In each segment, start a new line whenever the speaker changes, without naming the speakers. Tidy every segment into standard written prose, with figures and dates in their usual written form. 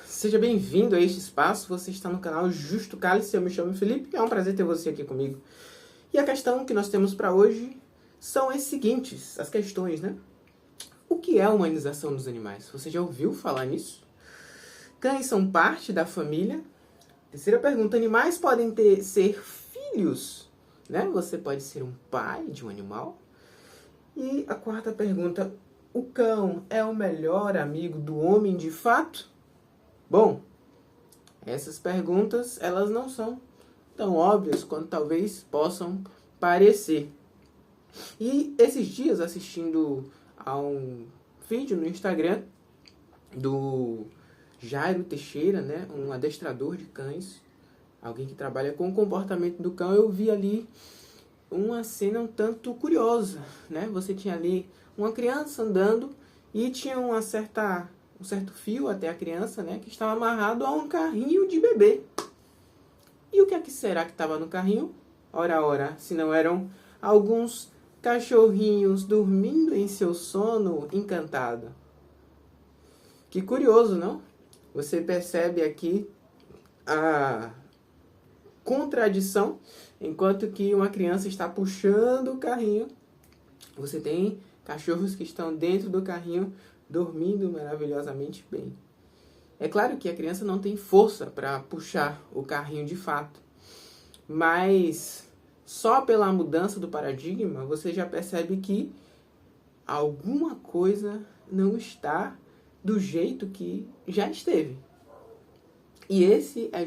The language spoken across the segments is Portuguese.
Seja bem-vindo a este espaço. Você está no canal Justo Cálice. Eu me chamo Felipe e é um prazer ter você aqui comigo. E a questão que nós temos para hoje são as seguintes, as questões, né? O que é a humanização dos animais? Você já ouviu falar nisso? Cães são parte da família? Terceira pergunta, animais podem ser filhos, né? Você pode ser um pai de um animal? E a quarta pergunta, o cão é o melhor amigo do homem de fato? Bom, essas perguntas, elas não são tão óbvias quanto talvez possam parecer. E esses dias, assistindo a um vídeo no Instagram do Jairo Teixeira, né, um adestrador de cães, alguém que trabalha com o comportamento do cão, eu vi ali uma cena um tanto curiosa, né? Você tinha ali uma criança andando e tinha um certo fio até a criança, né, que estava amarrado a um carrinho de bebê. E o que é que será que estava no carrinho? Ora, se não eram alguns cachorrinhos dormindo em seu sono encantado. Que curioso, não? Você percebe aqui a contradição, enquanto que uma criança está puxando o carrinho, você tem cachorros que estão dentro do carrinho dormindo maravilhosamente bem. É claro que a criança não tem força para puxar o carrinho de fato, mas só pela mudança do paradigma você já percebe que alguma coisa não está do jeito que já esteve. E essa é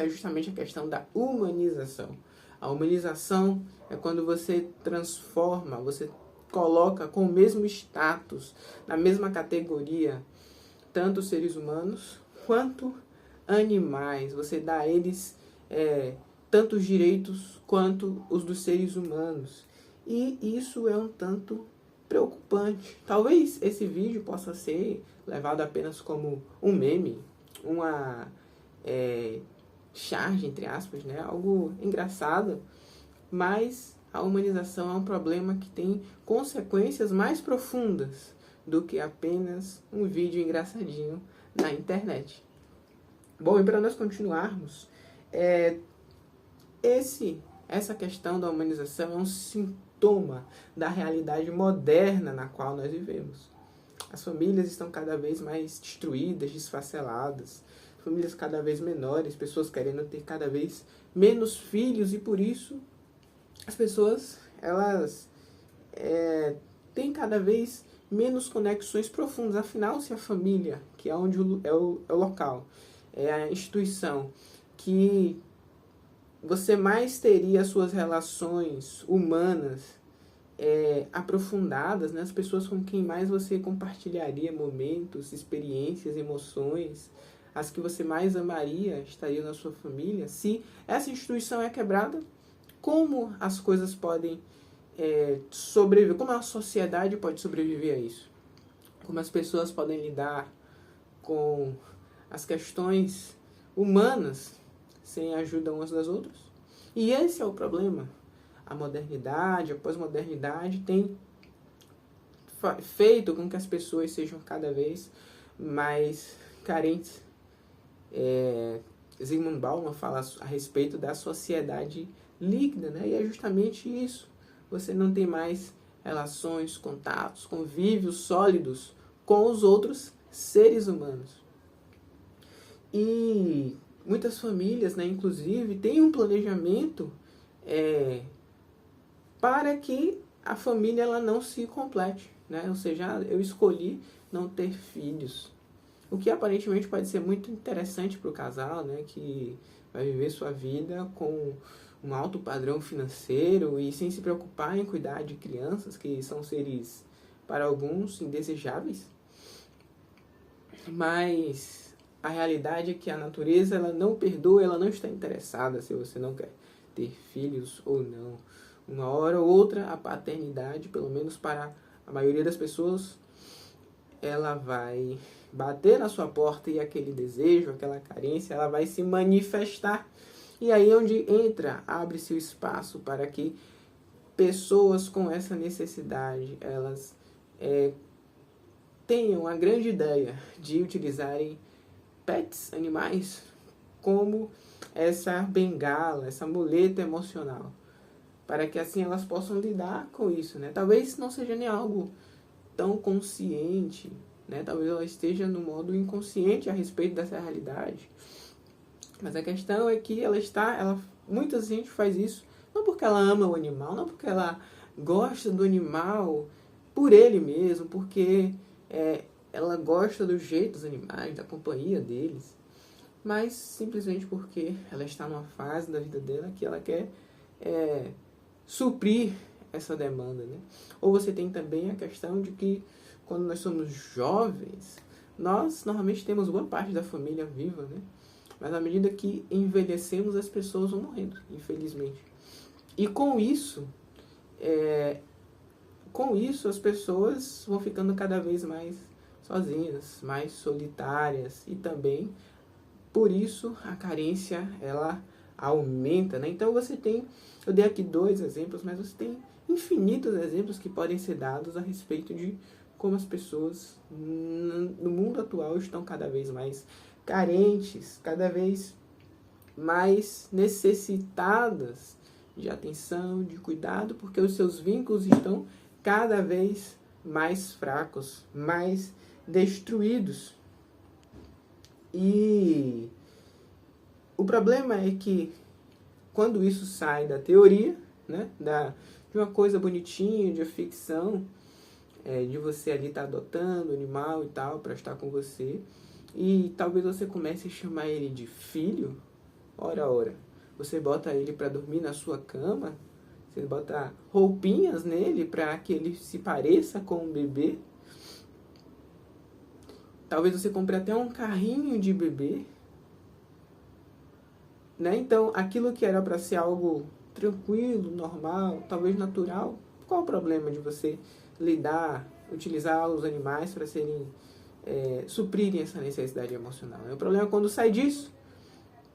justamente a questão da humanização. A humanização é quando você transforma, você coloca com o mesmo status, na mesma categoria, tanto os seres humanos quanto animais. Você dá a eles tantos direitos quanto os dos seres humanos. E isso é um tanto preocupante. Talvez esse vídeo possa ser levado apenas como um meme, uma charge, entre aspas, né? Algo engraçado, mas a humanização é um problema que tem consequências mais profundas do que apenas um vídeo engraçadinho na internet. Bom, e para nós continuarmos, essa questão da humanização é um sintoma da realidade moderna na qual nós vivemos. As famílias estão cada vez mais destruídas, desfaceladas, famílias cada vez menores, pessoas querendo ter cada vez menos filhos, e por isso as pessoas elas têm cada vez menos conexões profundas. Afinal, se a família, que é onde é o local, é a instituição que você mais teria suas relações humanas aprofundadas, né? As pessoas com quem mais você compartilharia momentos, experiências, emoções, as que você mais amaria estariam na sua família. Se essa instituição é quebrada, como as coisas podem sobreviver? Como a sociedade pode sobreviver a isso? Como as pessoas podem lidar com as questões humanas sem a ajuda umas das outras? E esse é o problema. A modernidade, a pós-modernidade tem feito com que as pessoas sejam cada vez mais carentes. Zygmunt Bauman fala a respeito da sociedade líquida, né? E é justamente isso. Você não tem mais relações, contatos, convívios sólidos com os outros seres humanos. E muitas famílias, né, inclusive, têm um planejamento para que a família ela não se complete, né? Ou seja, eu escolhi não ter filhos. O que aparentemente pode ser muito interessante para o casal, né, que vai viver sua vida com um alto padrão financeiro e sem se preocupar em cuidar de crianças, que são seres, para alguns, indesejáveis. Mas a realidade é que a natureza ela não perdoa, ela não está interessada se você não quer ter filhos ou não. Uma hora ou outra, a paternidade, pelo menos para a maioria das pessoas, ela vai bater na sua porta e aquele desejo, aquela carência, ela vai se manifestar. E aí onde entra, abre-se o espaço para que pessoas com essa necessidade, elas tenham a grande ideia de utilizarem pets, animais, como essa bengala, essa muleta emocional, para que assim elas possam lidar com isso, né? Talvez não seja nem algo tão consciente, né? Talvez ela esteja no modo inconsciente a respeito dessa realidade. Mas a questão é que muita gente faz isso não porque ela ama o animal, não porque ela gosta do animal por ele mesmo, porque ela gosta do jeito dos animais, da companhia deles, mas simplesmente porque ela está numa fase da vida dela que ela quer suprir essa demanda, né? Ou você tem também a questão de que quando nós somos jovens, nós normalmente temos boa parte da família viva, né? Mas à medida que envelhecemos, as pessoas vão morrendo, infelizmente. E com isso as pessoas vão ficando cada vez mais sozinhas, mais solitárias, e também por isso a carência ela aumenta, né? Então eu dei aqui 2 exemplos, mas você tem infinitos exemplos que podem ser dados a respeito de como as pessoas no mundo atual estão cada vez mais carentes, cada vez mais necessitadas de atenção, de cuidado, porque os seus vínculos estão cada vez mais fracos, mais destruídos. E o problema é que quando isso sai da teoria, né, de uma coisa bonitinha, de ficção, de você ali estar adotando animal e tal para estar com você, e talvez você comece a chamar ele de filho, ora. Você bota ele para dormir na sua cama, você bota roupinhas nele para que ele se pareça com um bebê. Talvez você compre até um carrinho de bebê, né? Então, aquilo que era para ser algo tranquilo, normal, talvez natural, qual o problema de você utilizar os animais para suprirem essa necessidade emocional? O problema é quando sai disso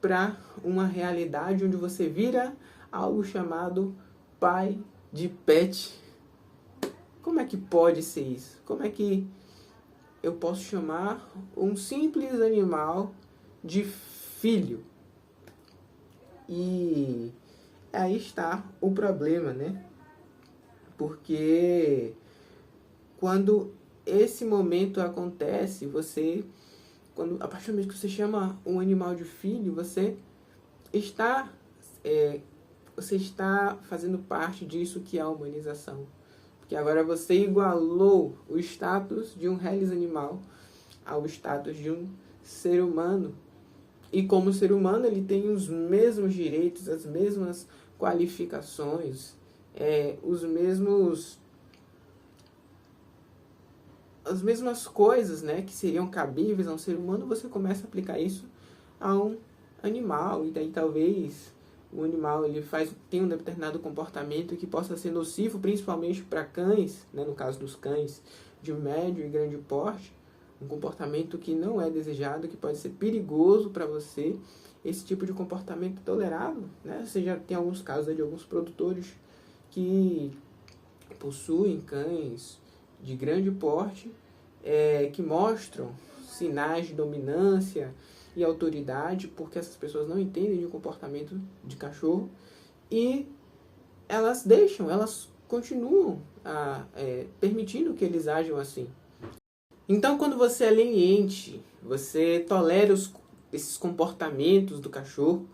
para uma realidade onde você vira algo chamado pai de pet. Como é que pode ser isso? Como é que eu posso chamar um simples animal de filho? E aí está o problema, né? Porque quando esse momento acontece, a partir do momento que você chama um animal de filho, você está fazendo parte disso que é a humanização. Porque agora você igualou o status de um reles animal ao status de um ser humano. E como ser humano, ele tem os mesmos direitos, as mesmas qualificações, as mesmas coisas, né, que seriam cabíveis a um ser humano. Você começa a aplicar isso a um animal, e daí talvez o animal tem um determinado comportamento que possa ser nocivo, principalmente para cães, né, no caso dos cães de médio e grande porte, um comportamento que não é desejado, que pode ser perigoso para você. Esse tipo de comportamento tolerável, né? Você já tem alguns casos de alguns produtores que possuem cães de grande porte, que mostram sinais de dominância e autoridade, porque essas pessoas não entendem de comportamento de cachorro, e elas continuam permitindo que eles ajam assim. Então, quando você é leniente, você tolera esses comportamentos do cachorro,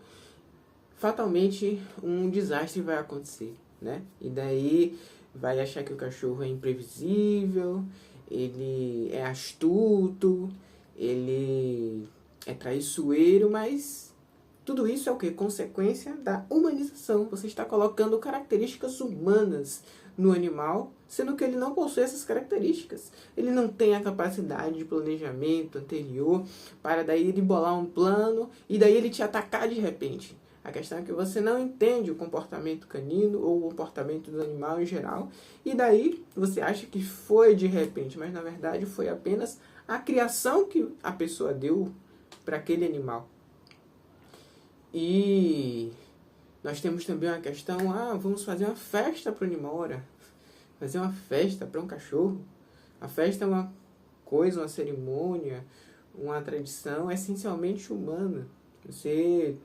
fatalmente um desastre vai acontecer, né? E daí vai achar que o cachorro é imprevisível, ele é astuto, ele é traiçoeiro, mas tudo isso é o quê? Consequência da humanização. Você está colocando características humanas no animal, sendo que ele não possui essas características. Ele não tem a capacidade de planejamento anterior para daí ele bolar um plano e daí ele te atacar de repente. A questão é que você não entende o comportamento canino ou o comportamento do animal em geral, e daí você acha que foi de repente, mas na verdade foi apenas a criação que a pessoa deu para aquele animal. E nós temos também uma questão, vamos fazer uma festa para o animal, fazer uma festa para um cachorro. A festa é uma coisa, uma cerimônia, uma tradição essencialmente humana. Você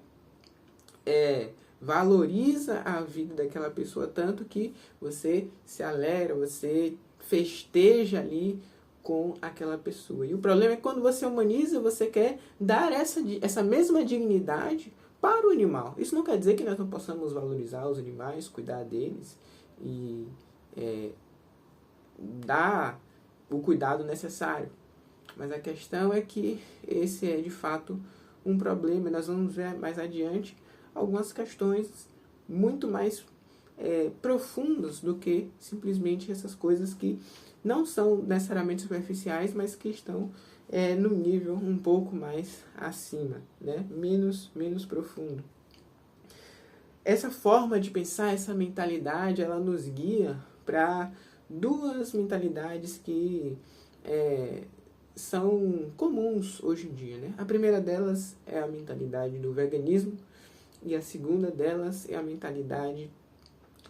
valoriza a vida daquela pessoa tanto que você se alegra, você festeja ali com aquela pessoa. E o problema é que quando você humaniza, você quer dar essa mesma dignidade para o animal. Isso não quer dizer que nós não possamos valorizar os animais, cuidar deles e dar o cuidado necessário. Mas a questão é que esse é de fato um problema. Nós vamos ver mais adiante algumas questões muito mais profundas do que simplesmente essas coisas que não são necessariamente superficiais, mas que estão no nível um pouco mais acima, né? menos profundo. Essa forma de pensar, essa mentalidade, ela nos guia para duas mentalidades que são comuns hoje em dia, né? A primeira delas é a mentalidade do veganismo e a segunda delas é a mentalidade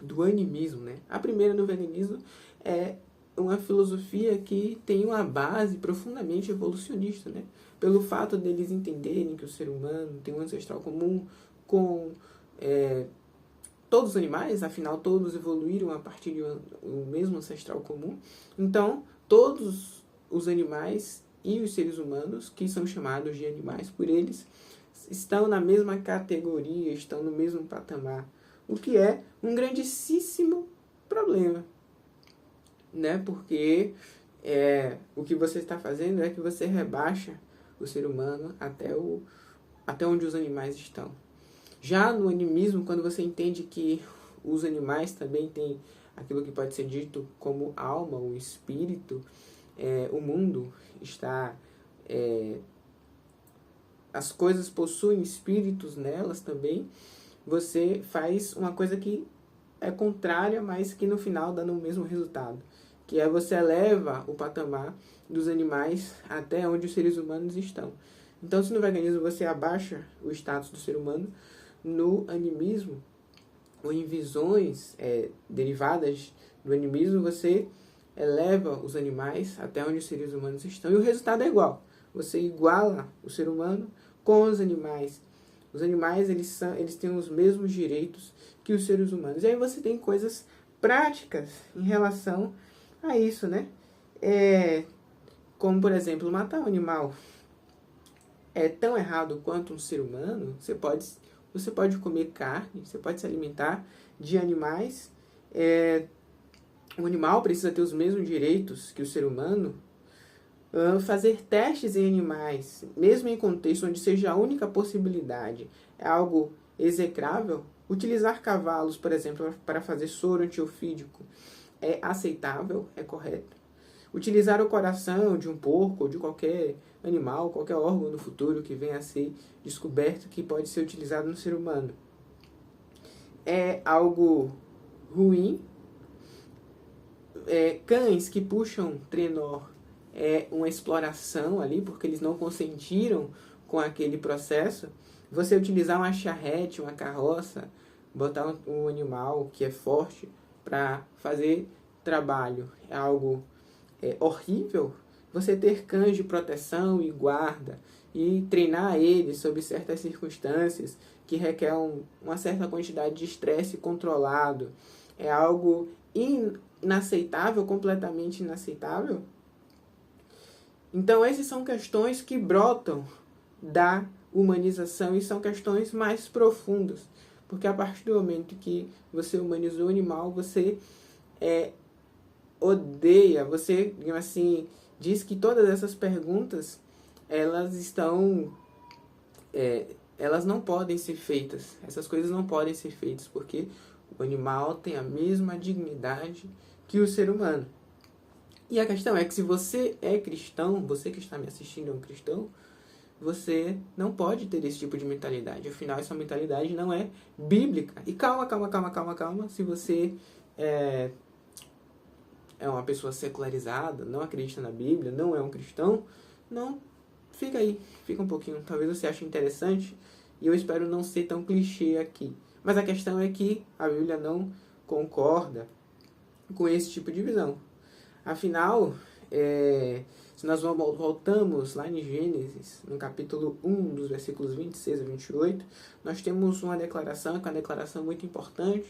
do animismo, né? A primeira, do veganismo, é uma filosofia que tem uma base profundamente evolucionista, né? Pelo fato deles entenderem que o ser humano tem um ancestral comum com todos os animais, afinal todos evoluíram a partir de um mesmo ancestral comum. Então, todos os animais e os seres humanos, que são chamados de animais por eles, estão na mesma categoria, estão no mesmo patamar, o que é um grandíssimo problema, né? Porque o que você está fazendo é que você rebaixa o ser humano até onde os animais estão. Já no animismo, quando você entende que os animais também têm aquilo que pode ser dito como alma, o espírito, o mundo está... as coisas possuem espíritos nelas também, você faz uma coisa que é contrária, mas que no final dá no mesmo resultado, que é você eleva o patamar dos animais até onde os seres humanos estão. Então, se no veganismo você abaixa o status do ser humano, no animismo, ou em visões derivadas do animismo, você eleva os animais até onde os seres humanos estão, e o resultado é igual. Você iguala o ser humano com os animais. Os animais, eles têm os mesmos direitos que os seres humanos. E aí você tem coisas práticas em relação a isso, né? Como, por exemplo, matar um animal é tão errado quanto um ser humano. Você pode comer carne, você pode se alimentar de animais. O animal precisa ter os mesmos direitos que o ser humano. Fazer testes em animais, mesmo em contexto onde seja a única possibilidade, é algo execrável. Utilizar cavalos, por exemplo, para fazer soro antiofídico é aceitável, é correto. Utilizar o coração de um porco ou de qualquer animal, qualquer órgão no futuro que venha a ser descoberto que pode ser utilizado no ser humano, é algo ruim. Cães que puxam trenó é uma exploração ali, porque eles não consentiram com aquele processo. Você utilizar uma charrete, uma carroça, botar um animal que é forte para fazer trabalho é algo horrível. Você ter cães de proteção e guarda e treinar eles sob certas circunstâncias que requer uma certa quantidade de estresse controlado é algo inaceitável, completamente inaceitável. Então, essas são questões que brotam da humanização e são questões mais profundas. Porque a partir do momento que você humanizou o animal, você odeia, você, digamos assim, diz que todas essas perguntas, elas não podem ser feitas. Essas coisas não podem ser feitas, porque o animal tem a mesma dignidade que o ser humano. E a questão é que se você é cristão, você que está me assistindo é um cristão, você não pode ter esse tipo de mentalidade. Afinal, essa mentalidade não é bíblica. E calma. Se você é uma pessoa secularizada, não acredita na Bíblia, não é um cristão, não, fica aí, fica um pouquinho. Talvez você ache interessante e eu espero não ser tão clichê aqui. Mas a questão é que a Bíblia não concorda com esse tipo de visão. Afinal, Se nós voltamos lá em Gênesis, no capítulo 1, dos versículos 26 a 28, nós temos uma declaração, que é uma declaração muito importante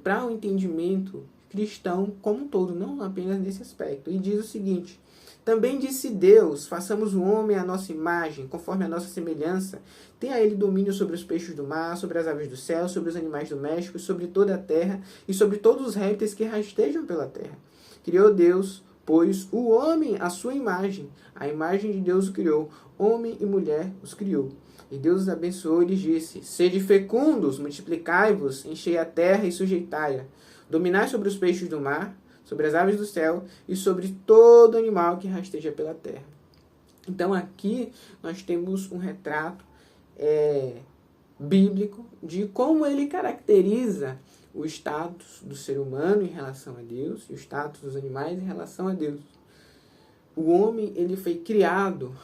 para o entendimento cristão como um todo, não apenas nesse aspecto. E diz o seguinte: também disse Deus, façamos o homem à nossa imagem, conforme a nossa semelhança. Tenha ele domínio sobre os peixes do mar, sobre as aves do céu, sobre os animais domésticos, sobre toda a terra e sobre todos os répteis que rastejam pela terra. Criou Deus, pois, o homem à sua imagem. A imagem de Deus o criou. Homem e mulher os criou. E Deus os abençoou e lhes disse: sede fecundos, multiplicai-vos, enchei a terra e sujeitai-a. Dominai sobre os peixes do mar, sobre as aves do céu e sobre todo animal que rasteja pela terra. Então aqui nós temos um retrato bíblico de como ele caracteriza o status do ser humano em relação a Deus e o status dos animais em relação a Deus. O homem ele foi criado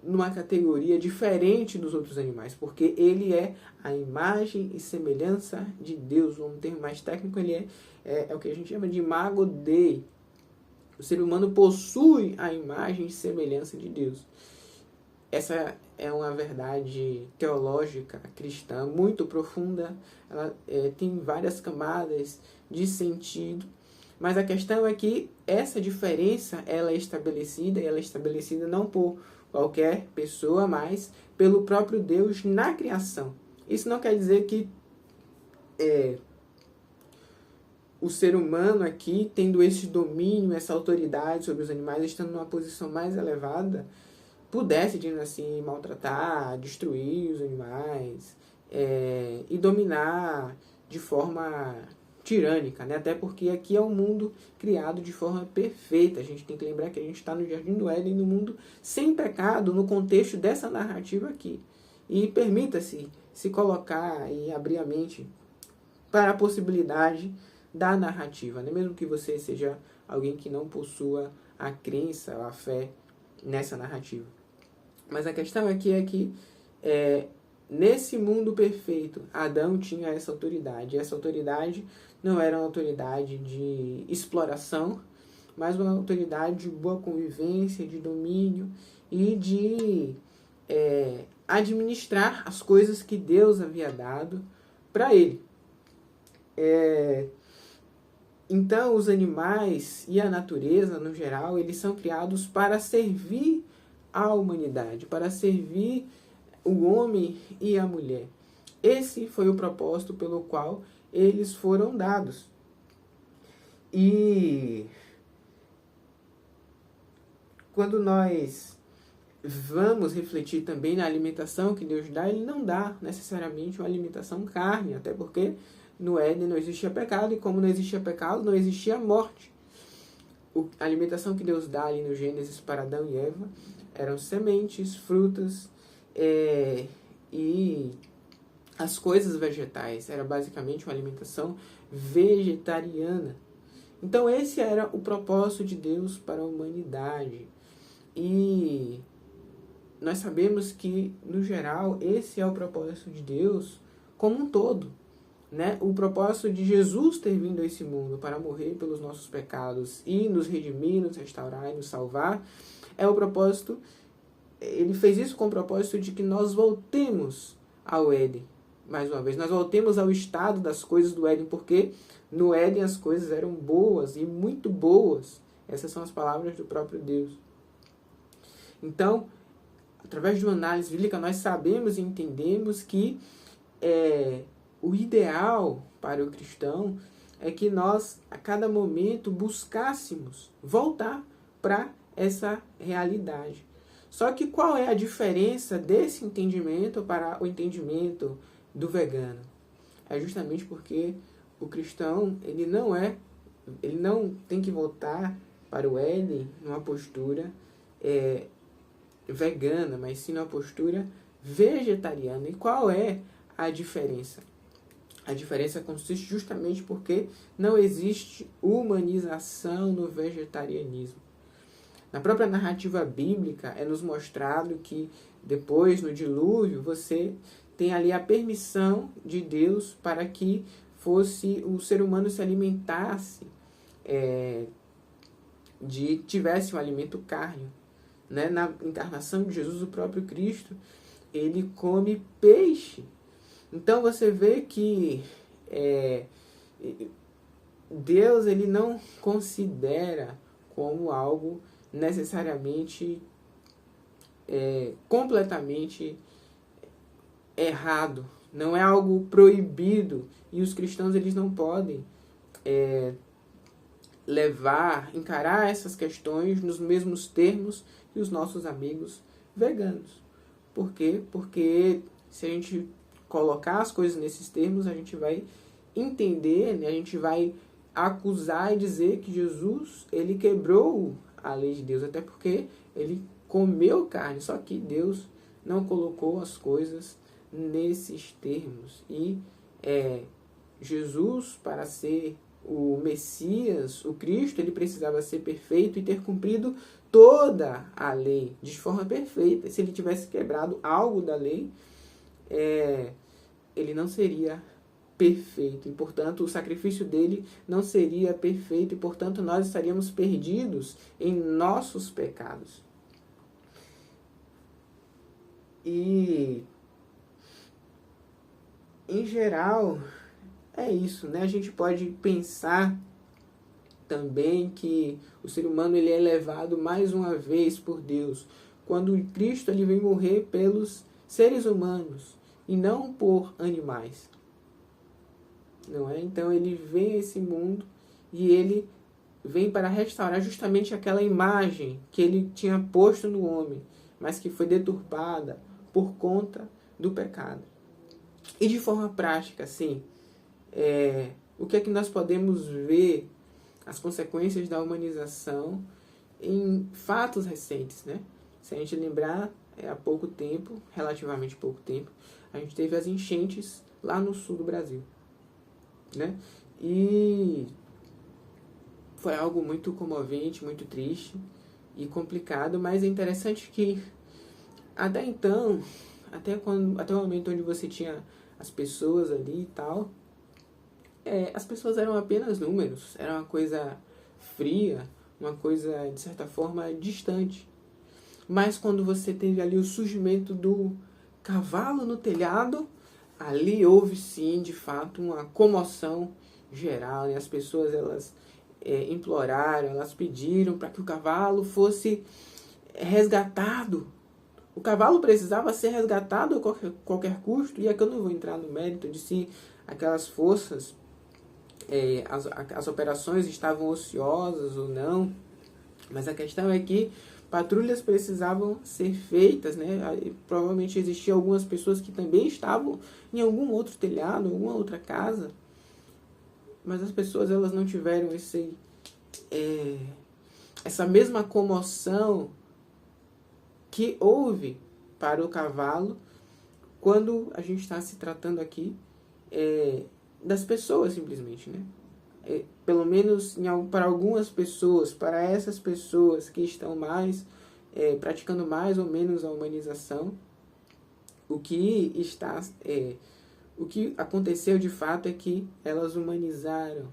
numa categoria diferente dos outros animais, porque ele é a imagem e semelhança de Deus. Um termo mais técnico, ele é o que a gente chama de imago Dei. O ser humano possui a imagem e semelhança de Deus. Essa é uma verdade teológica cristã muito profunda. Ela tem várias camadas de sentido. Mas a questão é que essa diferença ela é estabelecida, e ela é estabelecida não por qualquer pessoa, mas pelo próprio Deus na criação. Isso não quer dizer que o ser humano aqui, tendo esse domínio, essa autoridade sobre os animais, estando numa posição mais elevada, pudesse, digamos assim, maltratar, destruir os animais e dominar de forma tirânica, né? Até porque aqui é um mundo criado de forma perfeita. A gente tem que lembrar que a gente está no Jardim do Éden, no mundo sem pecado, no contexto dessa narrativa aqui. E permita-se se colocar e abrir a mente para a possibilidade da narrativa, né? Mesmo que você seja alguém que não possua a crença, a fé nessa narrativa. Mas a questão aqui é que nesse mundo perfeito, Adão tinha essa autoridade. E essa autoridade não era uma autoridade de exploração, mas uma autoridade de boa convivência, de domínio e de administrar as coisas que Deus havia dado para ele. Então, os animais e a natureza, no geral, eles são criados para servir a humanidade, para servir o homem e a mulher. Esse foi o propósito pelo qual eles foram dados. E quando nós vamos refletir também na alimentação que Deus dá, Ele não dá necessariamente uma alimentação carne, até porque no Éden não existia pecado, e como não existia pecado, não existia morte. A alimentação que Deus dá ali no Gênesis para Adão e Eva eram sementes, frutas e as coisas vegetais. Era basicamente uma alimentação vegetariana. Então esse era o propósito de Deus para a humanidade. E nós sabemos que, no geral, esse é o propósito de Deus como um todo, né? O propósito de Jesus ter vindo a esse mundo para morrer pelos nossos pecados e nos redimir, nos restaurar e nos salvar, é o propósito. Ele fez isso com o propósito de que nós voltemos ao Éden. Mais uma vez, nós voltemos ao estado das coisas do Éden, porque no Éden as coisas eram boas e muito boas. Essas são as palavras do próprio Deus. Então, através de uma análise bíblica, nós sabemos e entendemos que o ideal para o cristão é que nós, a cada momento, buscássemos voltar para essa realidade. Só que qual é a diferença desse entendimento para o entendimento do vegano? É justamente porque o cristão ele não tem que voltar para o Éden numa postura vegana, mas sim numa postura vegetariana. E qual é a diferença? A diferença consiste justamente porque não existe humanização no vegetarianismo. Na própria narrativa bíblica é nos mostrado que depois, no dilúvio, você tem ali a permissão de Deus para que o ser humano se alimentasse tivesse um alimento carne. Né? Na encarnação de Jesus, o próprio Cristo, ele come peixe. Então você vê que Deus ele não considera como algo necessariamente completamente errado. Não é algo proibido. E os cristãos eles não podem encarar essas questões nos mesmos termos que os nossos amigos veganos. Por quê? Porque se a gente colocar as coisas nesses termos, a gente vai entender, né? A gente vai acusar e dizer que Jesus ele quebrou a lei de Deus, até porque ele comeu carne, só que Deus não colocou as coisas nesses termos. E Jesus, para ser o Messias, o Cristo, ele precisava ser perfeito e ter cumprido toda a lei de forma perfeita. Se ele tivesse quebrado algo da lei, ele não seria perfeito. E, portanto, o sacrifício dele não seria perfeito. E, portanto, nós estaríamos perdidos em nossos pecados. E, em geral, é isso, né? A gente pode pensar também que o ser humano ele é levado mais uma vez por Deus, quando Cristo ele vem morrer pelos seres humanos e não por animais. Não é? Então ele vem a esse mundo e ele vem para restaurar justamente aquela imagem que ele tinha posto no homem, mas que foi deturpada por conta do pecado. E de forma prática, assim, o que é que nós podemos ver as consequências da humanização em fatos recentes, né? Se a gente lembrar, há pouco tempo, relativamente pouco tempo, a gente teve as enchentes lá no sul do Brasil, né? E foi algo muito comovente, muito triste e complicado, mas é interessante que até então, até o momento onde você tinha as pessoas ali e tal, as pessoas eram apenas números, era uma coisa fria, uma coisa, de certa forma, distante. Mas quando você teve ali o surgimento do cavalo no telhado, ali houve sim, de fato, uma comoção geral. E as pessoas elas imploraram, elas pediram para que o cavalo fosse resgatado. O cavalo precisava ser resgatado a qualquer custo, e aqui eu não vou entrar no mérito de se aquelas forças, as operações estavam ociosas ou não, mas a questão é que patrulhas precisavam ser feitas, né? Provavelmente existiam algumas pessoas que também estavam em algum outro telhado, alguma outra casa, mas as pessoas elas não tiveram essa mesma comoção que houve para o cavalo quando a gente está se tratando aqui das pessoas, simplesmente, né? Pelo menos para algumas pessoas, para essas pessoas que estão praticando mais ou menos a humanização, o que aconteceu de fato é que elas humanizaram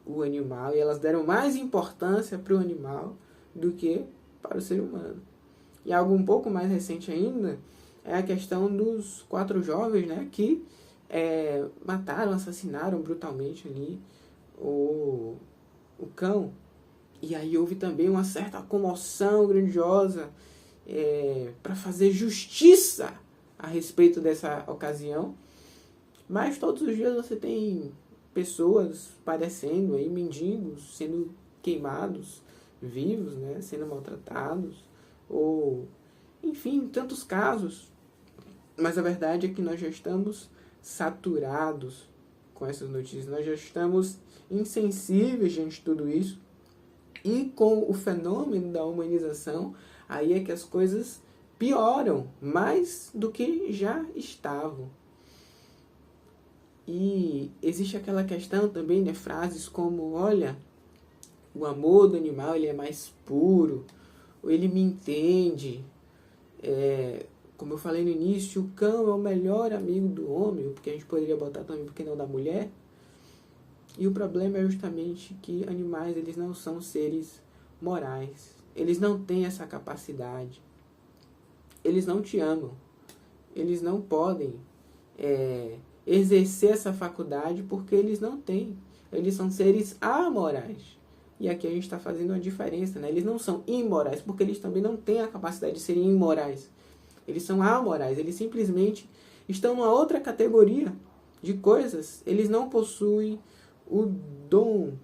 o animal e elas deram mais importância para o animal do que para o ser humano. E algo um pouco mais recente ainda é a questão dos 4 jovens, né, que mataram, assassinaram brutalmente ali o cão. E aí houve também uma certa comoção grandiosa para fazer justiça a respeito dessa ocasião. Mas todos os dias você tem pessoas padecendo, aí, mendigos sendo queimados vivos, né, sendo maltratados, ou enfim, tantos casos. Mas a verdade é que nós já estamos saturados com essas notícias, nós já estamos insensíveis diante de tudo isso, e com o fenômeno da humanização, aí é que as coisas pioram mais do que já estavam. E existe aquela questão também, né, frases como, olha, o amor do animal ele é mais puro, ou ele me entende, como eu falei no início, o cão é o melhor amigo do homem, porque a gente poderia botar também, porque não, da mulher. E o problema é justamente que animais, eles não são seres morais. Eles não têm essa capacidade. Eles não te amam. Eles não podem exercer essa faculdade porque eles não têm. Eles são seres amorais. E aqui a gente está fazendo uma diferença, né? Eles não são imorais porque eles também não têm a capacidade de serem imorais. Eles são amorais. Eles simplesmente estão numa outra categoria de coisas. Eles não possuem o dom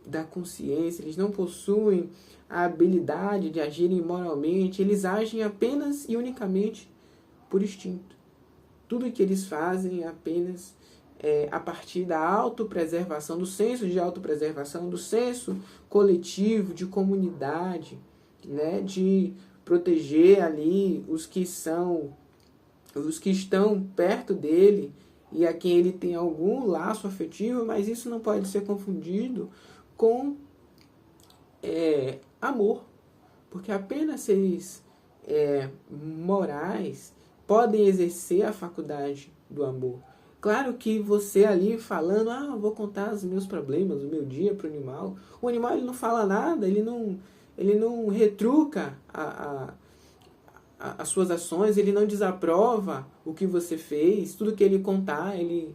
da consciência, eles não possuem a habilidade de agirem moralmente, eles agem apenas e unicamente por instinto. Tudo que eles fazem é apenas a partir da autopreservação, do senso de autopreservação, do senso coletivo, de comunidade, né? De proteger ali os que estão perto dele, e a quem ele tem algum laço afetivo, mas isso não pode ser confundido com amor. Porque apenas seres morais podem exercer a faculdade do amor. Claro que você ali falando, vou contar os meus problemas, o meu dia para o animal ele não fala nada, ele não retruca as suas ações, ele não desaprova o que você fez, tudo que ele contar, ele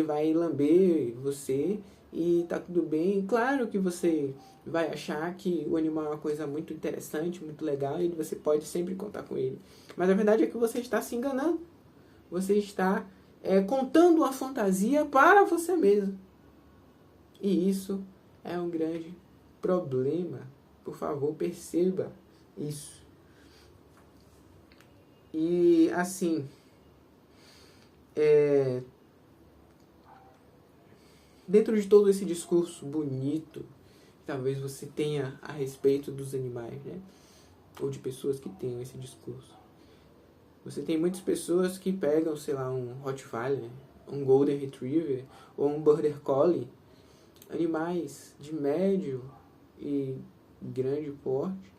vai lamber você e tá tudo bem. Claro que você vai achar que o animal é uma coisa muito interessante, muito legal, e você pode sempre contar com ele. Mas a verdade é que você está se enganando. Você está contando uma fantasia para você mesmo. E isso é um grande problema. Por favor, perceba isso. E assim, dentro de todo esse discurso bonito que talvez você tenha a respeito dos animais, né? Ou de pessoas que tenham esse discurso, você tem muitas pessoas que pegam, sei lá, um Rottweiler, um Golden Retriever ou um Border Collie, animais de médio e grande porte,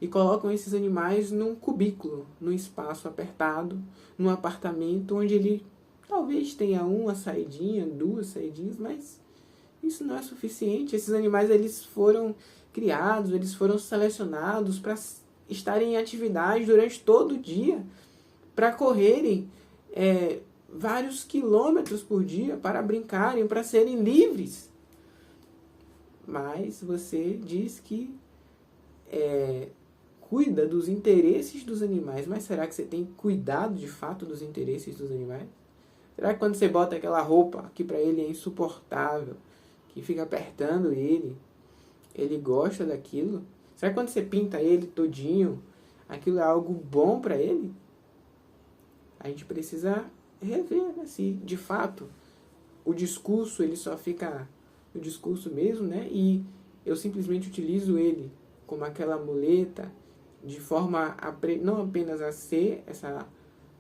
e colocam esses animais num cubículo, num espaço apertado, num apartamento onde ele talvez tenha uma saidinha, duas saidinhas, mas isso não é suficiente. Esses animais, eles foram criados, eles foram selecionados para estarem em atividade durante todo o dia, para correrem vários quilômetros por dia, para brincarem, para serem livres. Mas você diz que cuida dos interesses dos animais, mas será que você tem cuidado de fato dos interesses dos animais? Será que quando você bota aquela roupa que para ele é insuportável, que fica apertando ele gosta daquilo? Será que quando você pinta ele todinho, aquilo é algo bom para ele? A gente precisa rever, né, se de fato o discurso ele só fica no discurso mesmo, né? E eu simplesmente utilizo ele como aquela muleta de forma não apenas a ser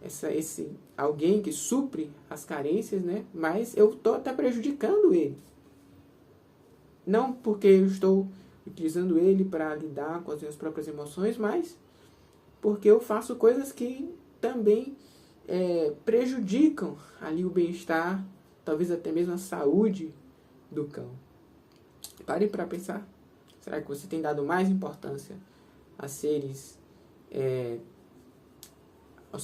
esse alguém que supre as carências, né? Mas eu estou até prejudicando ele. Não porque eu estou utilizando ele para lidar com as minhas próprias emoções, mas porque eu faço coisas que também prejudicam ali o bem-estar, talvez até mesmo a saúde do cão. Pare para pensar. Será que você tem dado mais importância a seres,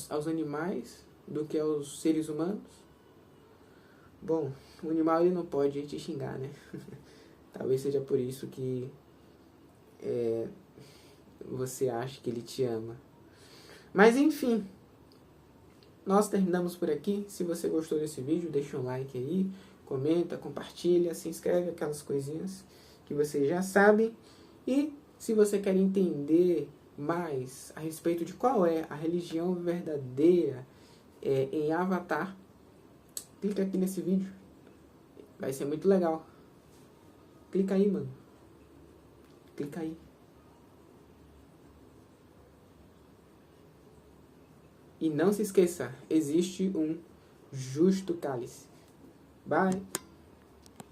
aos animais do que aos seres humanos? Bom, o animal ele não pode te xingar, né? Talvez seja por isso que você acha que ele te ama. Mas enfim, nós terminamos por aqui. Se você gostou desse vídeo, deixa um like aí, comenta, compartilha, se inscreve, aquelas coisinhas que você já sabe. E se você quer entender mais a respeito de qual é a religião verdadeira em Avatar, clica aqui nesse vídeo. Vai ser muito legal. Clica aí, mano. Clica aí. E não se esqueça, existe um justo cálice. Bye!